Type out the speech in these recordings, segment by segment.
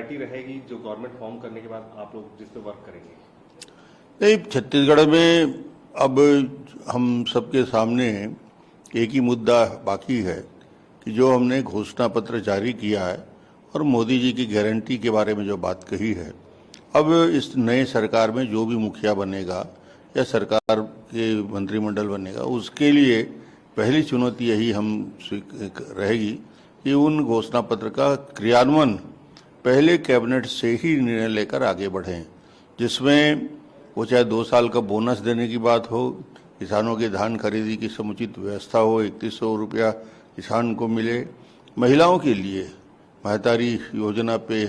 Party रहेगी जो government form करने के बाद आप लोग जिस पे वर्क करेंगे? नहीं, छत्तीसगढ़ में अब हम सबके सामने एक ही मुद्दा बाकी है कि जो हमने घोषणा पत्र जारी किया है और मोदी जी की गारंटी के बारे में जो बात कही है, अब इस नए सरकार में जो भी मुखिया बनेगा या सरकार के मंत्रिमंडल बनेगा, उसके लिए पहली चुनौती यही हम रहेगी कि उन घोषणा पत्र का क्रियान्वयन पहले कैबिनेट से ही निर्णय लेकर आगे बढ़ें, जिसमें वो चाहे 2 साल का बोनस देने की बात हो, किसानों के धान खरीदी की समुचित व्यवस्था हो, 3100 रुपया किसान को मिले, महिलाओं के लिए महतारी योजना पे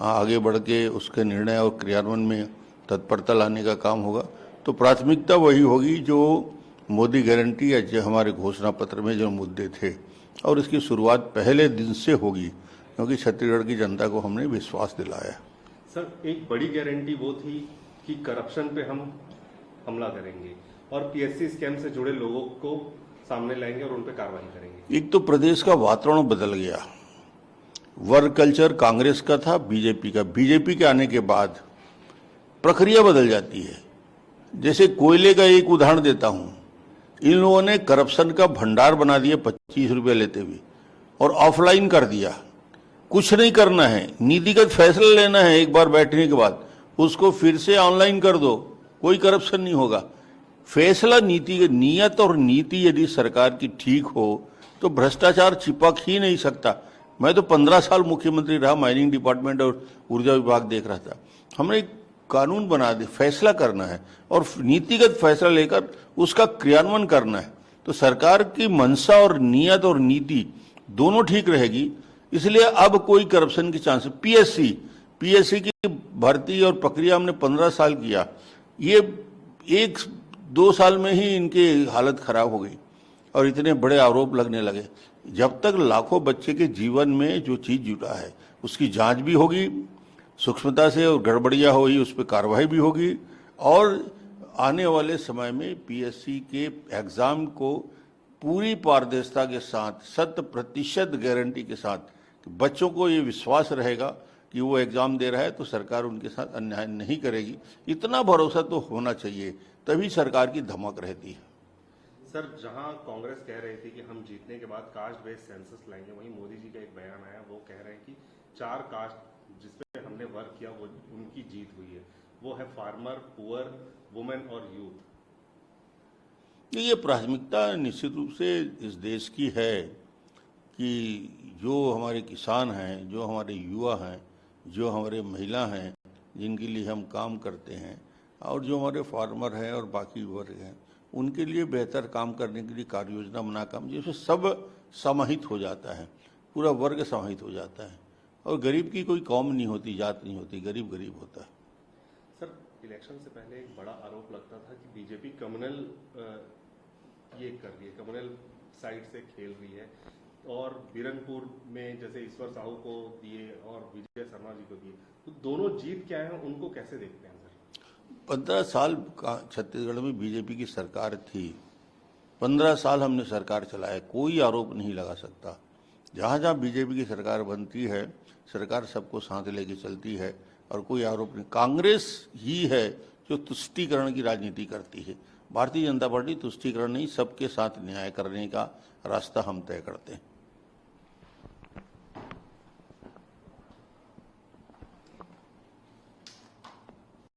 आगे बढ़ के उसके निर्णय और क्रियान्वयन में तत्परता लाने का काम होगा। तो प्राथमिकता वही होगी जो मोदी गारंटी या जो हमारे घोषणा पत्र में जो मुद्दे थे, और इसकी शुरुआत पहले दिन से होगी, क्योंकि छत्तीसगढ़ की जनता को हमने विश्वास दिलाया। सर, एक बड़ी गारंटी वो थी कि करप्शन पे हम हमला करेंगे और पीएससी स्कैम से जुड़े लोगों को सामने लाएंगे और उन पे कार्रवाई करेंगे। एक तो प्रदेश का वातावरण बदल गया, वर्ग कल्चर कांग्रेस का था, बीजेपी का। बीजेपी के आने के बाद प्रक्रिया बदल जाती है। जैसे कोयले का एक उदाहरण देता हूं, इन लोगों ने करप्शन का भंडार बना दिया 25 रुपये लेते हुए और ऑफलाइन कर दिया। कुछ नहीं करना है, नीतिगत फैसला लेना है, एक बार बैठने के बाद उसको फिर से ऑनलाइन कर दो, कोई करप्शन नहीं होगा। फैसला नीति, नियत और नीति यदि सरकार की ठीक हो तो भ्रष्टाचार चिपक ही नहीं सकता। मैं तो 15 साल मुख्यमंत्री रहा, माइनिंग डिपार्टमेंट और ऊर्जा विभाग देख रहा था। हमने एक कानून बना दे, फैसला करना है और नीतिगत फैसला लेकर उसका क्रियान्वयन करना है, तो सरकार की मंशा और नियत और नीति दोनों ठीक रहेगी। इसलिए अब कोई करप्शन की चांस, पीएससी की भर्ती और प्रक्रिया हमने 15 साल किया, ये 1-2 साल में ही इनकी हालत खराब हो गई और इतने बड़े आरोप लगने लगे। जब तक लाखों बच्चे के जीवन में जो चीज जुटा है उसकी जांच भी होगी सूक्ष्मता से, और गड़बड़ियां हुई उस पर कार्रवाई भी होगी, और आने वाले समय में पीएससी के एग्जाम को पूरी पारदर्शिता के साथ 100% गारंटी के साथ बच्चों को ये विश्वास रहेगा कि वो एग्जाम दे रहा है तो सरकार उनके साथ अन्याय नहीं करेगी। इतना भरोसा तो होना चाहिए, तभी सरकार की धमक रहती है। सर, जहां कांग्रेस कह रही थी कि हम जीतने के बाद कास्ट बेस्ड सेंसस लाएंगे, वहीं मोदी जी का एक बयान आया, वो कह रहे हैं कि 4 कास्ट जिसपे हमने वर्क किया वो उनकी जीत हुई है, वो है फार्मर, पुअर, वुमेन और यूथ। ये प्राथमिकता निश्चित रूप से इस देश की है कि जो हमारे किसान हैं, जो हमारे युवा हैं, जो हमारे महिला हैं जिनके लिए हम काम करते हैं, और जो हमारे फार्मर हैं और बाकी वर्ग हैं, उनके लिए बेहतर काम करने के लिए कार्य योजना बनाकर जिसमें सब समाहित हो जाता है, पूरा वर्ग समाहित हो जाता है, और गरीब की कोई कौम नहीं होती, जात नहीं होती, गरीब गरीब होता है। सर, इलेक्शन से पहले एक बड़ा आरोप लगता था कि बीजेपी कम्युनल ये कर रही है, कम्युनल साइड से खेल रही है, और बीरनपुर में जैसे ईश्वर साहू को दिए और विजय शर्मा जी को दिए, तो दोनों जीत क्या है, उनको कैसे देखते हैं सर? 15 साल का छत्तीसगढ़ में बीजेपी की सरकार थी, 15 साल हमने सरकार चलाया, कोई आरोप नहीं लगा सकता। जहाँ जहाँ बीजेपी की सरकार बनती है, सरकार सबको साथ लेके चलती है और कोई आरोप नहीं। कांग्रेस ही है जो तुष्टीकरण की राजनीति करती है। भारतीय जनता पार्टी तुष्टीकरण नहीं, सबके साथ न्याय करने का रास्ता हम तय करते हैं।